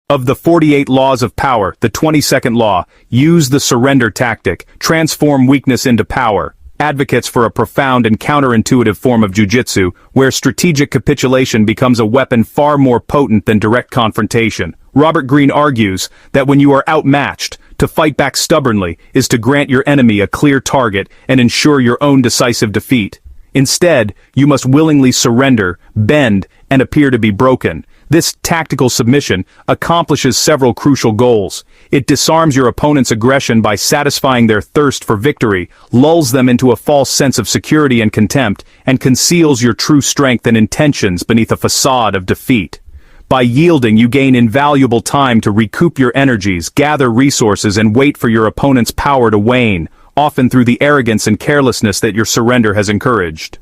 Of the 48 laws of power, the 22nd law, use the surrender tactic, transform weakness into power, advocates for a profound and counterintuitive form of jujitsu, where strategic capitulation becomes a weapon far more potent than direct confrontation. Robert Greene argues that when you are outmatched, to fight back stubbornly is to grant your enemy a clear target and ensure your own decisive defeat. Instead, you must willingly surrender, bend, and appear to be broken. This tactical submission accomplishes several crucial goals. It disarms your opponent's aggression by satisfying their thirst for victory, lulls them into a false sense of security and contempt, and conceals your true strength and intentions beneath a facade of defeat. By yielding, you gain invaluable time to recoup your energies, gather resources, and wait for your opponent's power to wane, often through the arrogance and carelessness that your surrender has encouraged.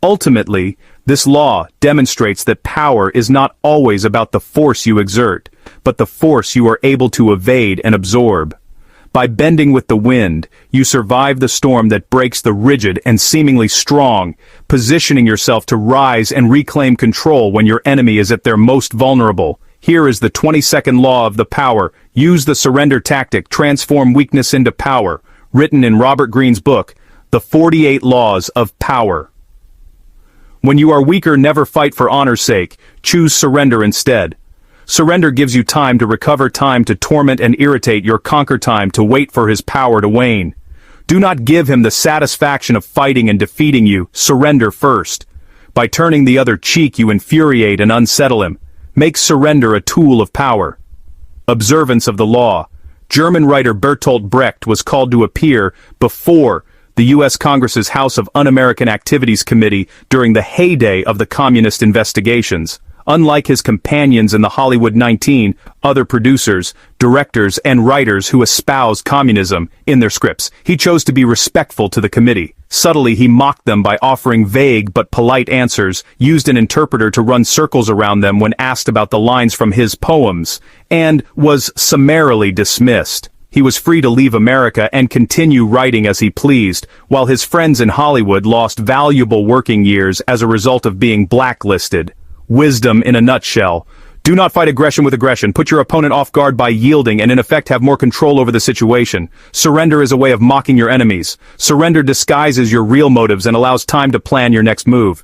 Ultimately, this law demonstrates that power is not always about the force you exert, but the force you are able to evade and absorb. By bending with the wind, you survive the storm that breaks the rigid and seemingly strong, positioning yourself to rise and reclaim control when your enemy is at their most vulnerable. Here is the 22nd law of the power: use the surrender tactic, transform weakness into power, written in Robert Greene's book, The 48 Laws of Power. When you are weaker, never fight for honor's sake. Choose surrender instead. Surrender gives you time to recover, time to torment and irritate your conquer, time to wait for his power to wane. Do not give him the satisfaction of fighting and defeating you. Surrender first. By turning the other cheek, you infuriate and unsettle him. Make surrender a tool of power. Observance of the law. German writer Bertolt Brecht was called to appear before the U.S. Congress's House of Un-American Activities Committee during the heyday of the communist investigations. Unlike his companions in the Hollywood 19, other producers, directors, and writers who espoused communism in their scripts, he chose to be respectful to the committee. Subtly, he mocked them by offering vague but polite answers, used an interpreter to run circles around them when asked about the lines from his poems, and was summarily dismissed. He was free to leave America and continue writing as he pleased, while his friends in Hollywood lost valuable working years as a result of being blacklisted. Wisdom in a nutshell. Do not fight aggression with aggression. Put your opponent off guard by yielding and in effect have more control over the situation. Surrender is a way of mocking your enemies. Surrender disguises your real motives and allows time to plan your next move.